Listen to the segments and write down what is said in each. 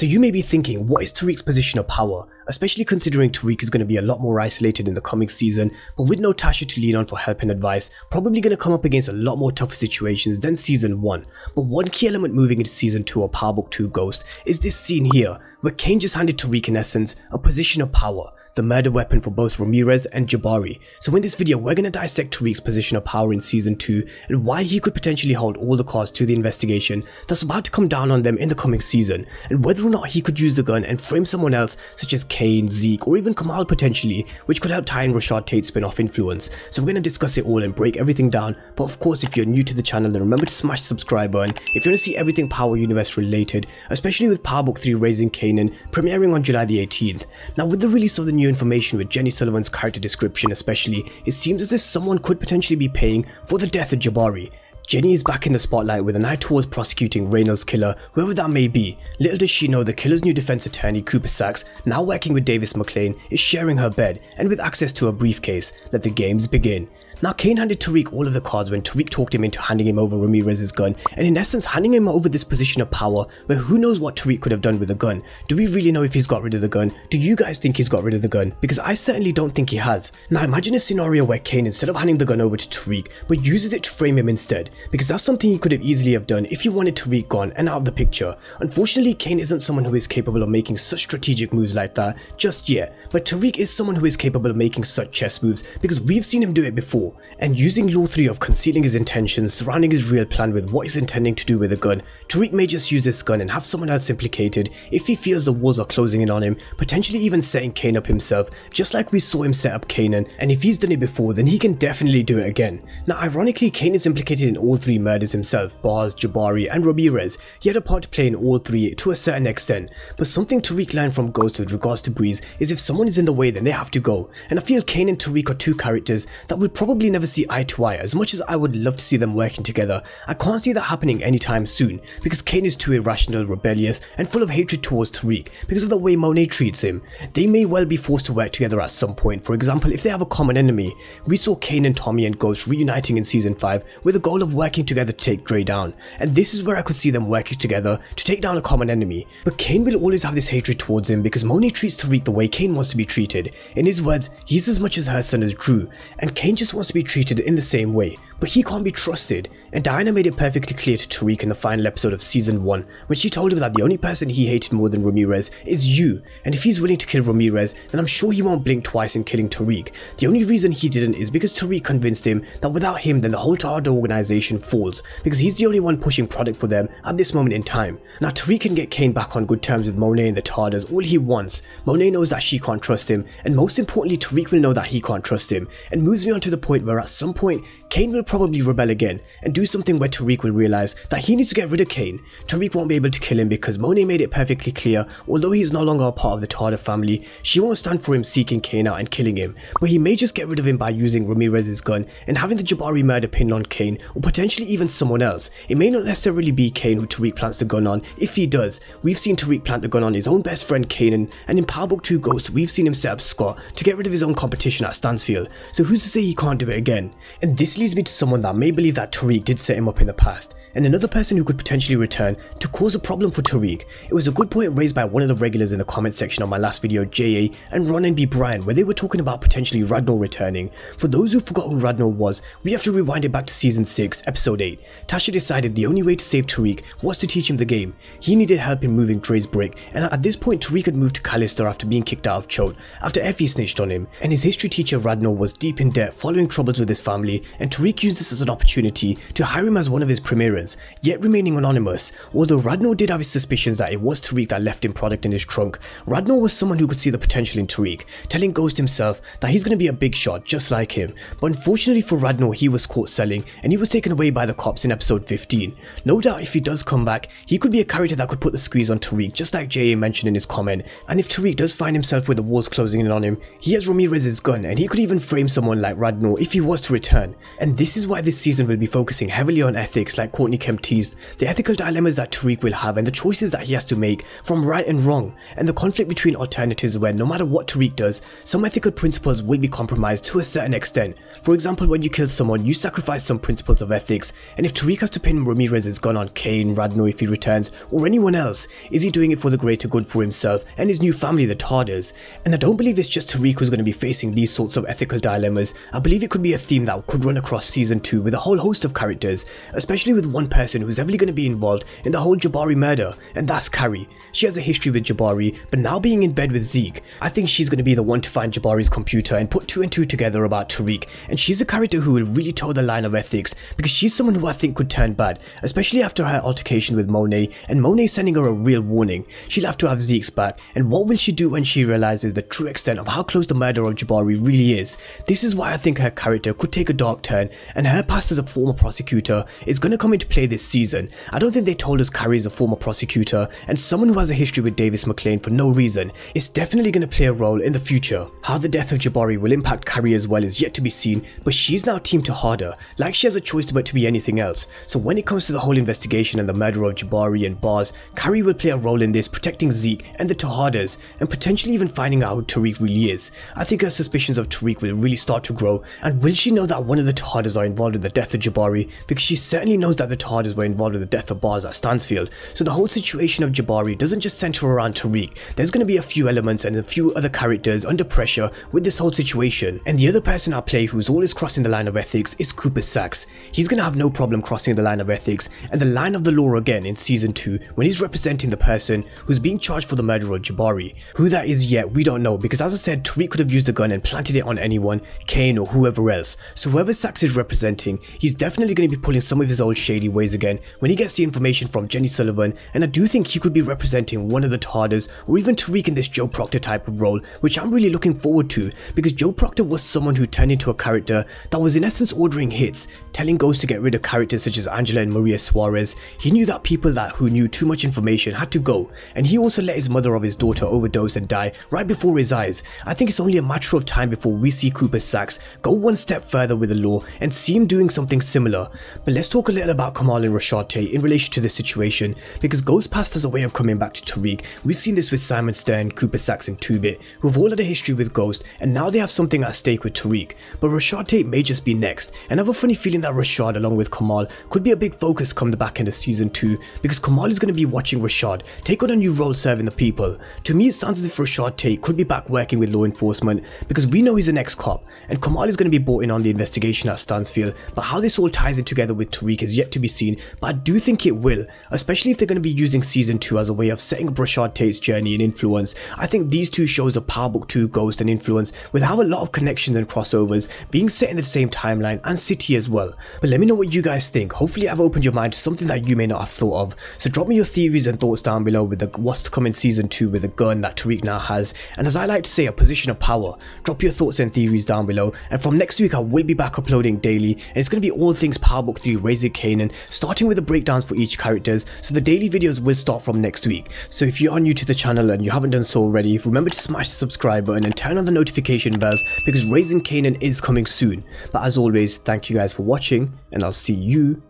So you may be thinking, what is Tariq's position of power? Especially considering Tariq is going to be a lot more isolated in the coming season, but with no Tasha to lean on for help and advice, probably going to come up against a lot more tougher situations than season 1. But one key element moving into season 2 of Power Book 2 Ghost is this scene here, where Kane just handed Tariq in essence a position of power, the murder weapon for both Ramirez and Jabari. So in this video, we're going to dissect Tariq's position of power in season 2 and why he could potentially hold all the cards to the investigation that's about to come down on them in the coming season, and whether or not he could use the gun and frame someone else such as Kane, Zeke, or even Kamal potentially, which could help tie in Rashad Tate's spin-off influence. So we're going to discuss it all and break everything down, but of course if you're new to the channel then remember to smash the subscribe button if you want to see everything Power Universe related, especially with Power Book 3 Raising Kanan premiering on July the 18th. Now with the release of the new information with Jenny Sullivan's character description especially, it seems as if someone could potentially be paying for the death of Jabari. Jenny is back in the spotlight with an eye towards prosecuting Reynolds' killer, whoever that may be. Little does she know the killer's new defense attorney, Cooper Saxe, now working with Davis McLean, is sharing her bed and with access to a briefcase. Let the games begin. Now Kane handed Tariq all of the cards when Tariq talked him into handing him over Ramirez's gun, and in essence handing him over this position of power where who knows what Tariq could have done with the gun. Do we really know if he's got rid of the gun? Do you guys think he's got rid of the gun? Because I certainly don't think he has. Now imagine a scenario where Kane, instead of handing the gun over to Tariq, but uses it to frame him instead, because that's something he could have easily have done if he wanted Tariq gone and out of the picture. Unfortunately, Kane isn't someone who is capable of making such strategic moves like that just yet, but Tariq is someone who is capable of making such chess moves because we've seen him do it before. And using Law 3 of concealing his intentions, surrounding his real plan with what he's intending to do with the gun, Tariq may just use this gun and have someone else implicated if he feels the walls are closing in on him, potentially even setting Kane up himself, just like we saw him set up Kanan, and if he's done it before then he can definitely do it again. Now ironically, Kane is implicated in all 3 murders himself, Bars, Jabari and Ramirez. He had a part to play in all 3 to a certain extent, but something Tariq learned from Ghost with regards to Breeze is if someone is in the way then they have to go, and I feel Kane and Tariq are 2 characters that will probably never see eye to eye. As much as I would love to see them working together, I can't see that happening anytime soon, because Kane is too irrational, rebellious and full of hatred towards Tariq because of the way Monet treats him. They may well be forced to work together at some point, for example if they have a common enemy. We saw Kane and Tommy and Ghost reuniting in season 5 with the goal of working together to take Dre down, and this is where I could see them working together to take down a common enemy. But Kane will always have this hatred towards him because Monet treats Tariq the way Kane wants to be treated. In his words, he's as much as her son as Drew, and Kane just wants to be treated in the same way, but he can't be trusted. And Diana made it perfectly clear to Tariq in the final episode of season 1 when she told him that the only person he hated more than Ramirez is you, and if he's willing to kill Ramirez then I'm sure he won't blink twice in killing Tariq. The only reason he didn't is because Tariq convinced him that without him then the whole Tejada organization falls, because he's the only one pushing product for them at this moment in time. Now Tariq can get Kane back on good terms with Monet and the Tejadas all he wants. Monet knows that she can't trust him, and most importantly Tariq will know that he can't trust him, and moves me on to the point where at some point Kane will probably rebel again and do something where Tariq will realize that he needs to get rid of Kane. Tariq won't be able to kill him because Monet made it perfectly clear, although he is no longer a part of the Tejada family, she won't stand for him seeking Kane out and killing him, but he may just get rid of him by using Ramirez's gun and having the Jabari murder pinned on Kane, or potentially even someone else. It may not necessarily be Kane who Tariq plants the gun on. If he does, we've seen Tariq plant the gun on his own best friend Kanan, and in Power Book 2 Ghost we've seen him set up Scott to get rid of his own competition at Stansfield, so who's to say he can't do it again? And this leads me to someone that may believe that Tariq did set him up in the past, and another person who could potentially return to cause a problem for Tariq. It was a good point raised by one of the regulars in the comment section of my last video, JA and Ron and B Brian, where they were talking about potentially Radnor returning. For those who forgot who Radnor was, we have to rewind it back to season 6 episode 8. Tasha decided the only way to save Tariq was to teach him the game. He needed help in moving Dre's brick, and at this point Tariq had moved to Callister after being kicked out of Choate after Effie snitched on him, and his history teacher Radnor was deep in debt following troubles with his family, and Tariq used this as an opportunity to hire him as one of his premierers, yet remaining anonymous. Although Radnor did have his suspicions that it was Tariq that left him product in his trunk, Radnor was someone who could see the potential in Tariq, telling Ghost himself that he's going to be a big shot just like him. But unfortunately for Radnor, he was caught selling and he was taken away by the cops in episode 15. No doubt if he does come back, he could be a character that could put the squeeze on Tariq, just like JA mentioned in his comment. And if Tariq does find himself with the walls closing in on him, he has Ramirez's gun and he could even frame someone like Radnor if he was to return. And this this is why this season will be focusing heavily on ethics, like Courtney Kemp teased, the ethical dilemmas that Tariq will have and the choices that he has to make from right and wrong, and the conflict between alternatives where no matter what Tariq does, some ethical principles will be compromised to a certain extent. For example, when you kill someone, you sacrifice some principles of ethics, and if Tariq has to pin Ramirez's gun on Kane, Radno if he returns, or anyone else, is he doing it for the greater good for himself and his new family, the Tejadas? And I don't believe it's just Tariq who's going to be facing these sorts of ethical dilemmas. I believe it could be a theme that could run across season 2 with a whole host of characters, especially with one person who's heavily going to be involved in the whole Jabari murder, and that's Carrie. She has a history with Jabari, but now being in bed with Zeke, I think she's going to be the one to find Jabari's computer and put 2 and 2 together about Tariq, and she's a character who will really toe the line of ethics because she's someone who I think could turn bad, especially after her altercation with Monet, and Monet sending her a real warning. She'll have to have Zeke's back, and what will she do when she realizes the true extent of how close the murder of Jabari really is? This is why I think her character could take a dark turn, and her past as a former prosecutor is going to come into play this season. I don't think they told us Carrie is a former prosecutor and someone who has a history with Davis McLean for no reason. It's definitely going to play a role in the future. How the death of Jabari will impact Carrie as well is yet to be seen, but she's now Team Tejada, like she has a choice but to be anything else. So when it comes to the whole investigation and the murder of Jabari and Bars, Carrie will play a role in this, protecting Zeke and the Tejadas, and potentially even finding out who Tariq really is. I think her suspicions of Tariq will really start to grow, and will she know that one of the Tejadas are involved in the death of Jabari? Because she certainly knows that the Tejadas were involved in the death of Bars at Stansfield. So the whole situation of Jabari doesn't just center around Tariq. There's going to be a few elements and a few other characters under pressure with this whole situation. And the other person I play who's always crossing the line of ethics is Cooper Saxe. He's going to have no problem crossing the line of ethics and the line of the law again in season 2 when he's representing the person who's being charged for the murder of Jabari. Who that is yet, we don't know, because as I said, Tariq could have used the gun and planted it on anyone, Kane or whoever else. So whoever Saxe is representing, he's definitely going to be pulling some of his old shady ways again when he gets the information from Jenny Sullivan, and I do think he could be representing one of the Tejadas or even Tariq in this Joe Proctor type of role, which I'm really looking forward to, because Joe Proctor was someone who turned into a character that was in essence ordering hits, telling Ghost to get rid of characters such as Angela and Maria Suarez. He knew that people who knew too much information had to go, and he also let his mother of his daughter overdose and die right before his eyes. I think it's only a matter of time before we see Cooper Saxe go one step further with the law and see him doing something similar. But let's talk a little about Kanan and Rashad Tate in relation to this situation, because Ghost passed as a way of coming back to Tariq. We've seen this with Simon Stern, Cooper Saxe and 2-Bit, who have all had a history with Ghost, and now they have something at stake with Tariq. But Rashad Tate may just be next, and I have a funny feeling that Rashad along with Kamal could be a big focus come the back end of season 2, because Kamal is going to be watching Rashad take on a new role serving the people. To me it sounds as if Rashad Tate could be back working with law enforcement, because we know he's an ex-cop, and Kamal is going to be brought in on the investigation at Stansfield. But how this all ties in together with Tariq is yet to be seen, but I do think it will, especially if they're going to be using season 2 as a way of setting up Rashad Tate's journey and influence. I think these two shows of Power Book 2, Ghost and Influence will have a lot of connections and crossovers, being set in the same timeline and city as well. But let me know what you guys think. Hopefully I've opened your mind to something that you may not have thought of. So drop me your theories and thoughts down below with what's to come in season 2 with the gun that Tariq now has, and as I like to say, a position of power. Drop your thoughts and theories down below, and from next week I will be back uploading daily, and it's going to be all things Power Book 3 Raising Kanan, starting with the breakdowns for each characters. So the daily videos will start from next week. So if you are new to the channel and you haven't done so already, remember to smash the subscribe button and turn on the notification bells, because Raising Kanan is coming soon. But as always, thank you guys for watching, and I'll see you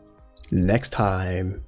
next time.